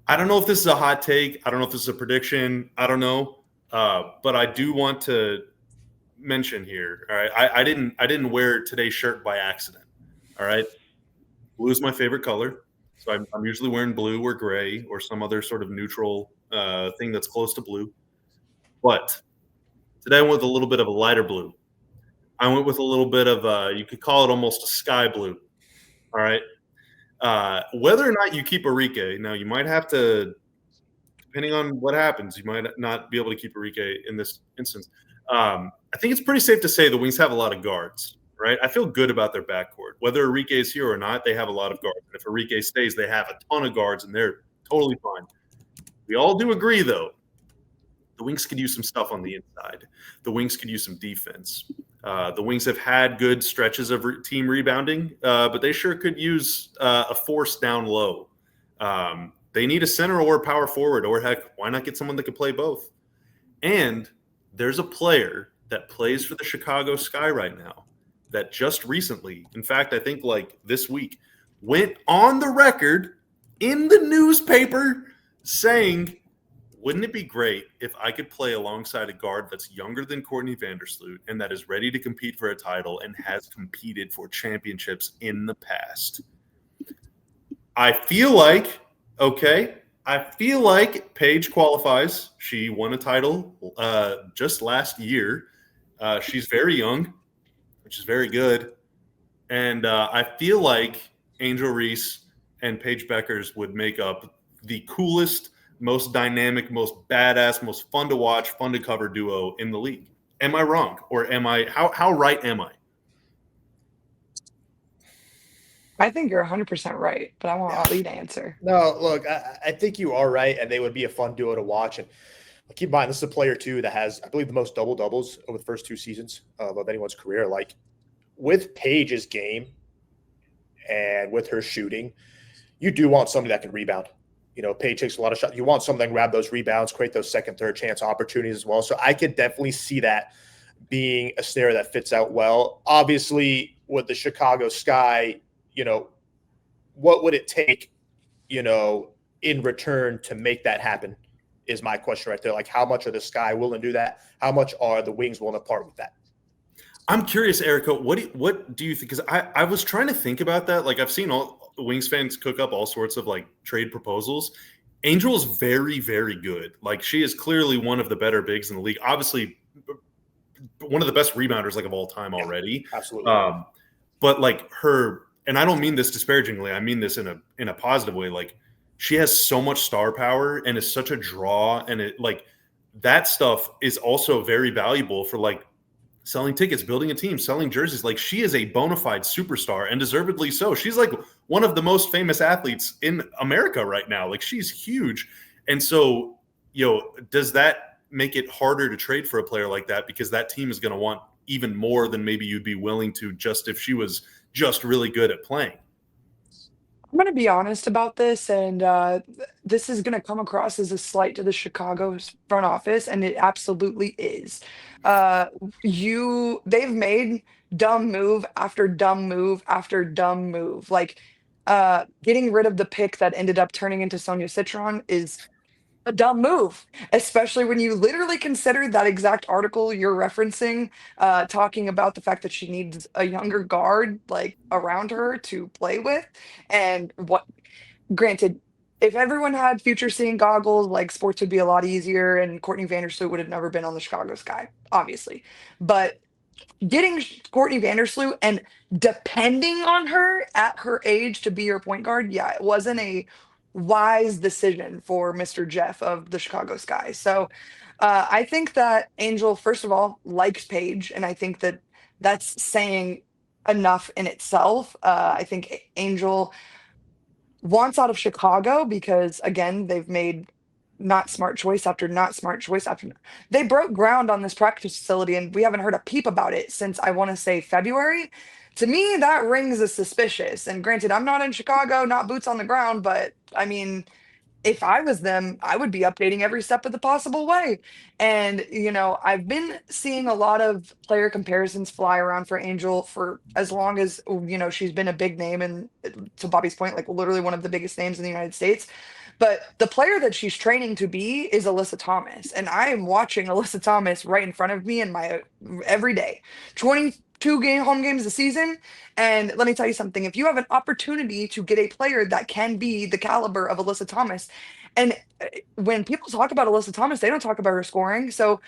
I don't know if this is a hot take. I don't know if this is a prediction. I don't know. But I do want to mention here. All right. I didn't wear today's shirt by accident. All right. Blue is my favorite color. So I'm usually wearing blue or gray or some other sort of neutral thing that's close to blue. But today I went with a little bit of a lighter blue. I went with a little bit of you could call it almost a sky blue. All right. Whether or not you keep Enrique, now you might have to, depending on what happens, you might not be able to keep Enrique in this instance. I think it's pretty safe to say the Wings have a lot of guards, right? I feel good about their backcourt. Whether Enrique is here or not, they have a lot of guards. And if Enrique stays, they have a ton of guards, and they're totally fine. We all do agree, though, the Wings could use some stuff on the inside. The Wings could use some defense. The Wings have had good stretches of team rebounding, but they sure could use a force down low. They need a center or a power forward, or heck, why not get someone that can play both? And there's a player that plays for the Chicago Sky right now that just recently, in fact, I think like this week, went on the record in the newspaper saying, wouldn't it be great if I could play alongside a guard that's younger than Courtney Vandersloot and that is ready to compete for a title and has competed for championships in the past? I feel like Paige qualifies. She won a title just last year. She's very young, which is very good. And I feel like Angel Reese and Paige Bueckers would make up the coolest, most dynamic, most badass, most fun to watch, fun to cover duo in the league. Am I wrong? Or am I how right am I? I think you're 100% right, but I want Ali to answer. No, look, I think you are right, and they would be a fun duo to watch. And keep in mind, this is a player, too, that has, I believe, the most double-doubles over the first 2 seasons of anyone's career. Like, with Paige's game and with her shooting, you do want somebody that can rebound. You know, Paige takes a lot of shots. You want something that can grab those rebounds, create those second, third chance opportunities as well. So I could definitely see that being a scenario that fits out well. Obviously, with the Chicago Sky, you know, what would it take, you know, in return to make that happen is my question right there. Like, how much are the Sky willing to do that? How much are the Wings willing to part with that? I'm curious, Erica, what do you think? Because I was trying to think about that. Like, I've seen all Wings fans cook up all sorts of like trade proposals. Angel's very, very good. Like, she is clearly one of the better bigs in the league. Obviously, one of the best rebounders like of all time already. Yeah, absolutely. But like her, and I don't mean this disparagingly, I mean this in a positive way. Like, she has so much star power and is such a draw, and it like that stuff is also very valuable for like selling tickets, building a team, selling jerseys. Like, she is a bona fide superstar, and deservedly so. She's like one of the most famous athletes in America right now. Like, she's huge. And so, you know, does that make it harder to trade for a player like that? Because that team is going to want even more than maybe you'd be willing to just if she was just really good at playing. I'm going to be honest about this, and this is going to come across as a slight to the Chicago front office, and it absolutely is. They've made dumb move after dumb move after dumb move. Like, getting rid of the pick that ended up turning into Sonia Citron is a dumb move, especially when you literally consider that exact article you're referencing, talking about the fact that she needs a younger guard like around her to play with. And what, granted, if everyone had future seeing goggles, like sports would be a lot easier, and Courtney Vandersloot would have never been on the Chicago Sky, obviously. But getting Courtney Vandersloot and depending on her at her age to be your point guard, yeah, it wasn't a wise decision for Mr. Jeff of the Chicago Sky. So I think that Angel, first of all, likes Paige, and I think that that's saying enough in itself. I think Angel wants out of Chicago because, again, they've made not smart choice after not smart choice after. They broke ground on this practice facility, and we haven't heard a peep about it since, I want to say, February. To me, that rings as suspicious. And granted, I'm not in Chicago, not boots on the ground, but I mean, if I was them, I would be updating every step of the possible way. And, you know, I've been seeing a lot of player comparisons fly around for Angel for as long as, you know, she's been a big name. And to Bobby's point, like literally one of the biggest names in the United States. But the player that she's training to be is Alyssa Thomas, and I am watching Alyssa Thomas right in front of me in my every day. 22 home games a season, and let me tell you something. If you have an opportunity to get a player that can be the caliber of Alyssa Thomas, and when people talk about Alyssa Thomas, they don't talk about her scoring. So,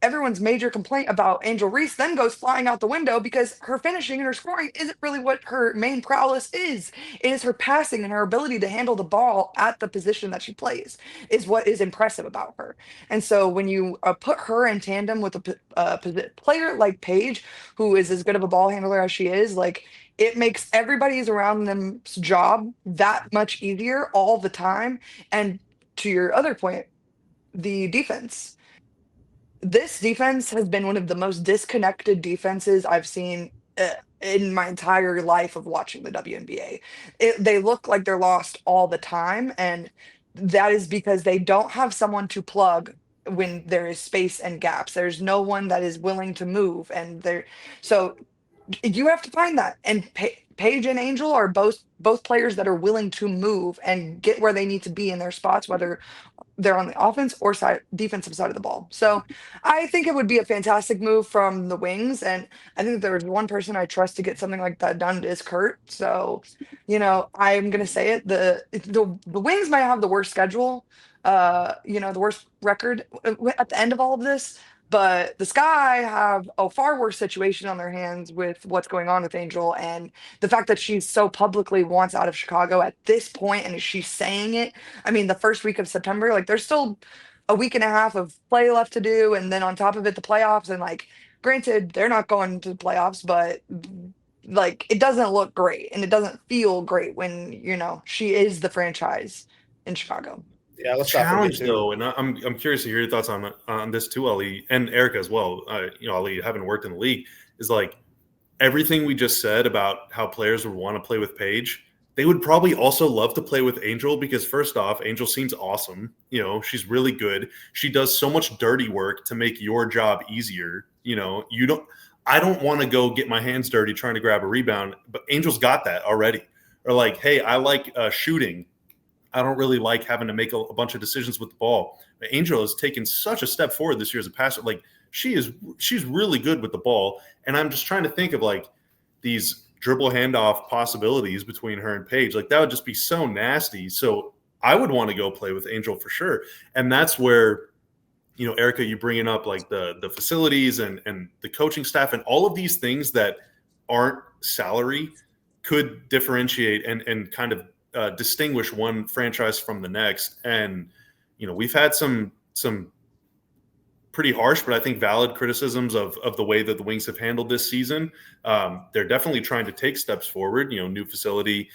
everyone's major complaint about Angel Reese then goes flying out the window because her finishing and her scoring isn't really what her main prowess is. It is her passing and her ability to handle the ball at the position that she plays is what is impressive about her. And so when you put her in tandem with a player like Paige, who is as good of a ball handler as she is, like, it makes everybody's around them's job that much easier all the time. And to your other point, the defense. This defense has been one of the most disconnected defenses I've seen in my entire life of watching the WNBA. They look like they're lost all the time, and that is because they don't have someone to plug when there is space and gaps. There's no one that is willing to move, and there. So you have to find that. And Paige and Angel are both players that are willing to move and get where they need to be in their spots, whether they're on the offense or defensive side of the ball. So I think it would be a fantastic move from the Wings. And I think if there was one person I trust to get something like that done, it is Kurt. So, I'm gonna say it. The Wings might have the worst schedule, the worst record at the end of all of this. But the Sky have a far worse situation on their hands with what's going on with Angel, and the fact that she so publicly wants out of Chicago at this point, and she's saying it. I mean, the first week of September, like, there's still a week and a half of play left to do, and then on top of it, the playoffs. And, like, granted, they're not going to the playoffs, but, like, it doesn't look great, and it doesn't feel great when she is the franchise in Chicago. Yeah, let's not forget Challenge too. though, and I'm curious to hear your thoughts on this too, Ali, and Erica as well. Ali, having worked in the league, is like everything we just said about how players would want to play with Paige. They would probably also love to play with Angel because, first off, Angel seems awesome. She's really good. She does so much dirty work to make your job easier. I don't want to go get my hands dirty trying to grab a rebound, but Angel's got that already. Or like, hey, I like shooting. I don't really like having to make a bunch of decisions with the ball. But Angel has taken such a step forward this year as a passer. Like, she's really good with the ball. And I'm just trying to think of like these dribble handoff possibilities between her and Paige. Like, that would just be so nasty. So I would want to go play with Angel for sure. And that's where, Erica, you bringing up like the facilities and the coaching staff and all of these things that aren't salary could differentiate and kind of distinguish one franchise from the next. And we've had some pretty harsh but I think valid criticisms of the way that the Wings have handled this season. They're definitely trying to take steps forward, new facility,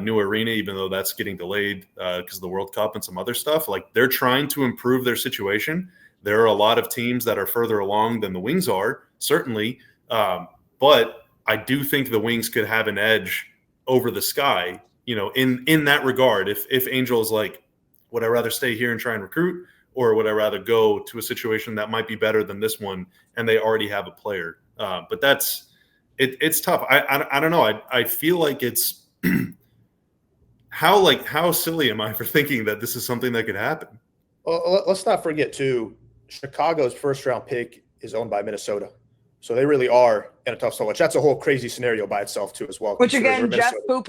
new arena, even though that's getting delayed because of the World Cup and some other stuff. Like, they're trying to improve their situation. There are a lot of teams that are further along than the Wings are, certainly, but I do think the Wings could have an edge over the Sky in that regard. If Angel is like, would I rather stay here and try and recruit, or would I rather go to a situation that might be better than this one and they already have a player? But it's tough. I don't know. I feel like it's how silly am I for thinking that this is something that could happen? Well, let's not forget too, Chicago's first round pick is owned by Minnesota. So they really are in a tough spot, which that's a whole crazy scenario by itself too, as well. Which again, Jeff, poo.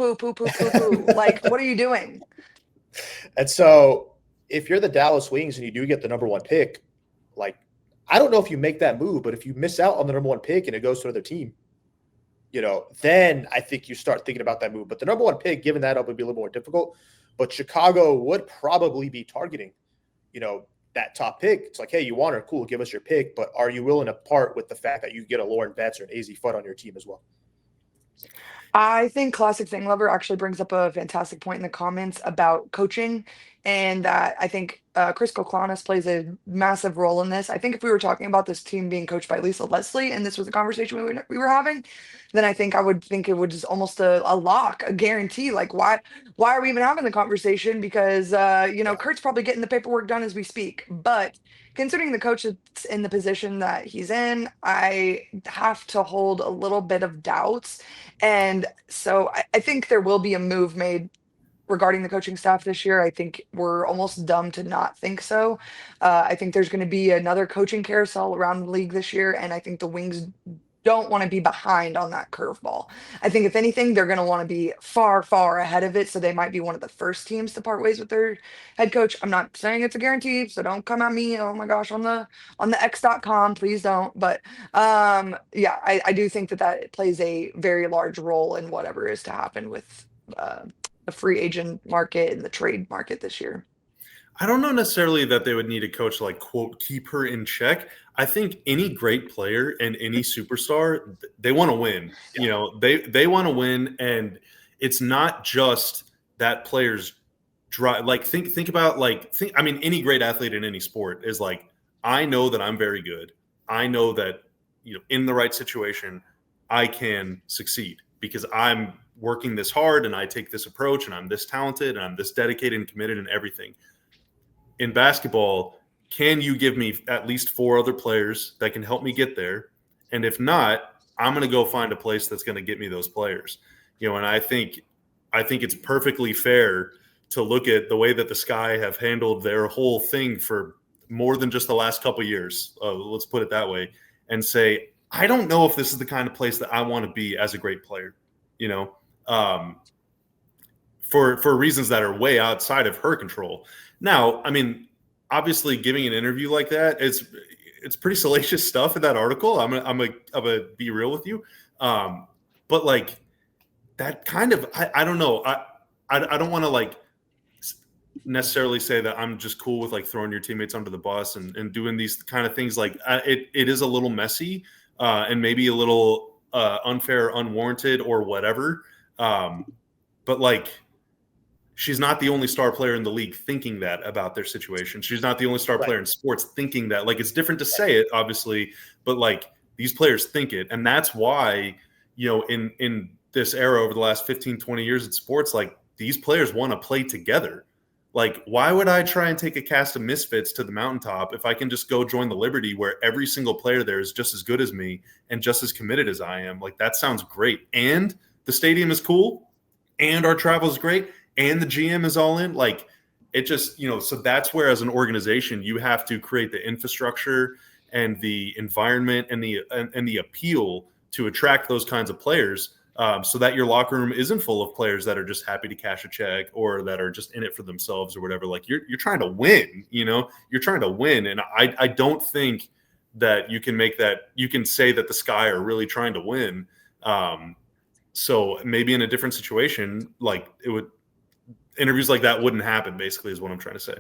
Like, what are you doing? And so if you're the Dallas Wings and you do get the number one pick, like, I don't know if you make that move, but if you miss out on the number one pick and it goes to another team, then I think you start thinking about that move. But the number one pick, giving that up would be a little more difficult. But Chicago would probably be targeting, that top pick. It's like, hey, you want her, cool, give us your pick, but are you willing to part with the fact that you get a Lauren Betts or an AZ Fudd on your team as well? I think Classic Thing Lover actually brings up a fantastic point in the comments about coaching, and that I think Chris Koklanis plays a massive role in this. I think if we were talking about this team being coached by Lisa Leslie, and this was a conversation we were having, then I would think it was almost a lock, a guarantee. Like, why are we even having the conversation? Because Kurt's probably getting the paperwork done as we speak. But considering the coach that's in the position that he's in, I have to hold a little bit of doubts. And so I think there will be a move made regarding the coaching staff this year. I think we're almost dumb to not think so. I think there's going to be another coaching carousel around the league this year, and I think the Wings don't want to be behind on that curveball. I think if anything, they're going to want to be far, far ahead of it. So they might be one of the first teams to part ways with their head coach. I'm not saying it's a guarantee, so don't come at me. Oh my gosh, on the X.com, please don't. But yeah, I do think that that plays a very large role in whatever is to happen with the free agent market and the trade market this year. I don't know necessarily that they would need a coach to, like, quote, keep her in check. I think any great player and any superstar, they want to win. Yeah. You know, they want to win, and it's not just that player's drive. Like, think about, like, I mean, any great athlete in any sport is like, I know that I'm very good. I know that, you know, in the right situation, I can succeed because I'm working this hard and I take this approach and I'm this talented and I'm this dedicated and committed and everything. In basketball, can you give me at least 4 other players that can help me get there? And if not, I'm going to go find a place that's going to get me those players. You know, and I think it's perfectly fair to look at the way that the Sky have handled their whole thing for more than just the last couple of years. Let's put it that way, and say, I don't know if this is the kind of place that I want to be as a great player. You know, for reasons that are way outside of her control. Now, I mean, obviously, giving an interview like that, it's pretty salacious stuff in that article. I'm gonna be real with you, but like that kind of, I don't know, I don't want to like necessarily say that I'm just cool with like throwing your teammates under the bus and doing these kind of things. Like it is a little messy and maybe a little unfair, unwarranted, or whatever. But like, she's not the only star player in the league thinking that about their situation. She's not the only star player in sports thinking that. Like, it's different to say it, obviously, but like these players think it. And that's why, you know, in this era over the last 15, 20 years in sports, like these players want to play together. Like, why would I try and take a cast of misfits to the mountaintop if I can just go join the Liberty where every single player there is just as good as me and just as committed as I am? Like, that sounds great. And the stadium is cool and our travel is great. And the GM is all in. Like, it just, you know, so that's where as an organization you have to create the infrastructure and the environment and the appeal to attract those kinds of players, so that your locker room isn't full of players that are just happy to cash a check or that are just in it for themselves or whatever. Like, you're trying to win, you know, you're trying to win. And I don't think that you can say that the Sky are really trying to win. So maybe in a different situation, like interviews like that wouldn't happen, basically, is what I'm trying to say.